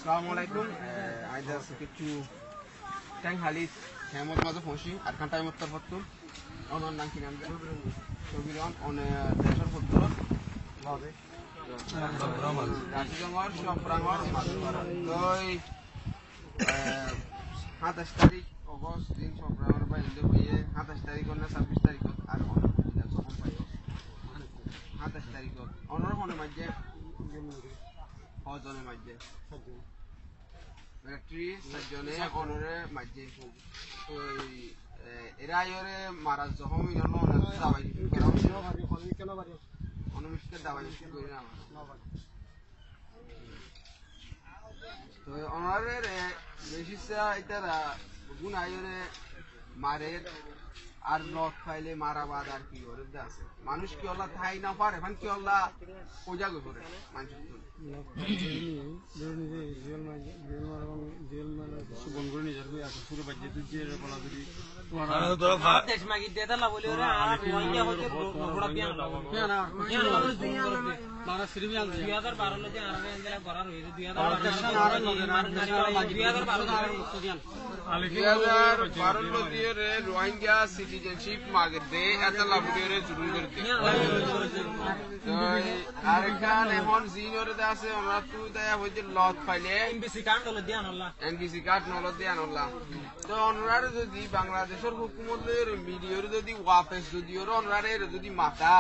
Assalamualaikum. Ada sekicu tang halit hemot mazo fonshi arkan time uttar pottu onon nang kinam de sobiron on desor pottu babe Rajangor Shoprangor Doi 27 তারিখ August দিন Shoprangor ba inde hoye 27 তারিখ na 26 তারিখ আর onor pojila sohon payo 27 তারিখ onor hone majje hojone majje Factory sajjone onore majje ওই এরা আয়রে মারা জখম হলো না দাবাই কেন বাড়ি অনুমিষ্টের দাবাই করি না তো অনারের বেশিসা এটা গুণ আয়রে মারের আর লট ফাইলে মারাবাদ আর কি করে আছে মানুষ কি আল্লাহ থাই না পারে এখন কি আল্লাহ পূজা করে মানুষ রোহিঙ্গা সিটিজেনশিপ মাগে দে এত লাভুরে জুলুম করতে আরেকখান এখন জিনরে আছে আমরা তু দেয়া হইতে লট পাইলে এমবিসি কার্ড নল দিয়ান আল্লাহ তো অনরারে যদি বাংলাদেশের হুকুমতের মিডিয়ার যদি ওয়াপেস যদি অনরারে যদি মাথা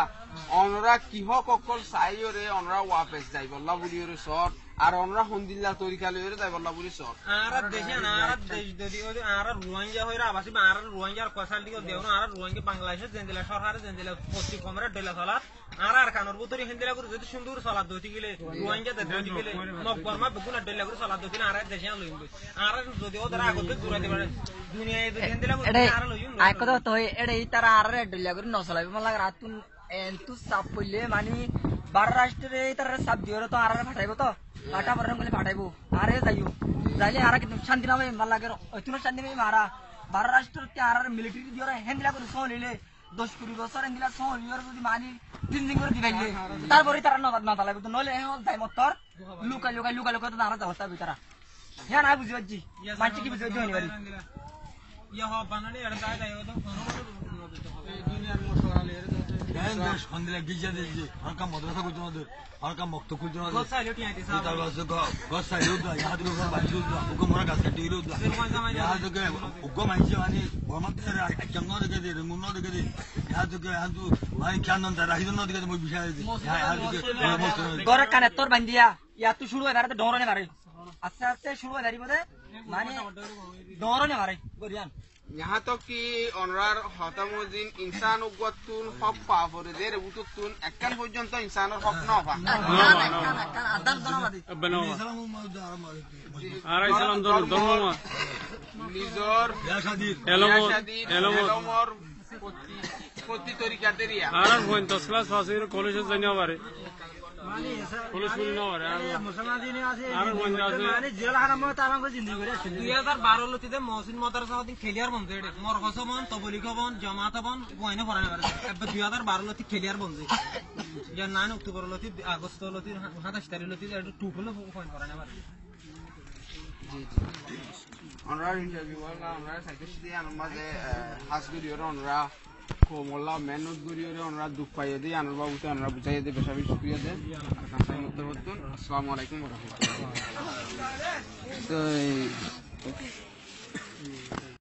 অনরা কিহ ককল চাইরে অনরা ওয়াপেস যাই বল্লা বুড়িরে সর আর অনরা হন্দিল্লা তরিকা লইরে যাই বল্লা বুড়ি সর আর দেশে আর দেশ যদি আর রোহিঙ্গা হইরা আবাসি আর রোহিঙ্গার কসাল দিকে দেউন আর রোহিঙ্গা বাংলাদেশের জেন্দিলা সরকারে জেন্দিলা পশ্চিম কমরে ডেলা চলা আর কানোর ভিতরে হিন্দিলা করে যদি সুন্দর চলা দইতে গেলে রোহিঙ্গা দইতে গেলে মকবরমা বেগুনা ডেলা করে চলা দইতে আর দেশে লইব আর যদি ওদের আগতে দূরাতে পারে দুনিয়ায় যদি হিন্দিলা করে আর লইব আই কথা তো এড়ে তারা আর ডেলা করে নচলাইব মানে রাতুন এন্টু সাপ কইলে মানে বার রাষ্ট্রে তারা সাপ দিওরে তো আর ফাটাইব তো ফাটা বরং বলে ফাটাইব আরে যাইও যাইলে আর কিন্তু শান্তি নামে ভাল লাগে ওইতুন শান্তি নামে মারা বার রাষ্ট্রতে আর মিলিটারি দিওরে হেন্দিলা করে সলিলে 10-20 বছর হেন্দিলা সলিয়র যদি মানি 3 দিন করে দিবাইলে তারপরে তারা না তালাইব তো নলে এখন যাই মতর লুকা তো তারা যাওয়া তারা হ্যাঁ না বুঝিবাজি মানছি কি বুঝিবাজি হইনি বাড়ি ইয়া হ বানালে এর দায় দায় তো দুনিয়ার মশলালে এর দেশ খন্দিলা গিজা দেজি হরকা মাদ্রাসা কইতো না হরকা মক্ত কইতো না গসাই উদা ইয়া দিগো বাজু উদা উগো মোরা গাছ কাটি উদা ইয়া দিগো উগো মাইছে মানে বমাতের একজন নদে দে মুন নদে দে ইয়া দিগো আদু মাই কানন দা রাহিদ নদে দে মই বিষয় দে ইয়া দিগো গরে কানে তোর বান্দিয়া ইয়া তুই শুরু হয় দাঁড়াতে ডরনে মারে আস্তে আস্তে শুরু হয় দাঁড়িয়ে বলে মানে ডরনে মারে গরিয়ান यहाँ तक कि অনরার হতামুদ্দিন ইনসান উগতুন হক পাফরে দের উতুতুন একখান পর্যন্ত ইনসানের হক না হওয়া আর ইসলাম ধর্ম নিজর এলমর প্রতি তরিকা দেরিয়া আর 50 ক্লাস ফাসির কলেজে জানি পারে কলেজ শুনি না পারে আর মন আছে মানে জেল হারামে তারাং করে জিন্দেগি করে 2012 লতিতে মহসিন মাদ্রাসা দিন খেলিয়ার বন্ধ এডে মরকস বন তবলিগ বন জামাত বন বয়নে পড়ানে পারে 2012 লতি খেলিয়ার বন্ধ যে 9 অক্টোবর লতি আগস্ট লতি 27 তারিখ লতি একটু টুপলে পয়েন্ট পড়ানে পারে জি অনরার ইন্টারভিউ হলো অনরার সাইকেল দিয়ে আমাদের হাসগুড়ির অনরা কোমলা মেহনত করিয়ে ওনারা দুঃখ পাইয়ে দিই আনার বাবুতে ওনারা বুঝাইয়ে দিয়ে বেশি বেশি শুক্রিয়া দেন আর কাঁচাই মধ্যে বলতুন আসসালামু আলাইকুম ওয়া রাহমাতুল্লাহ তো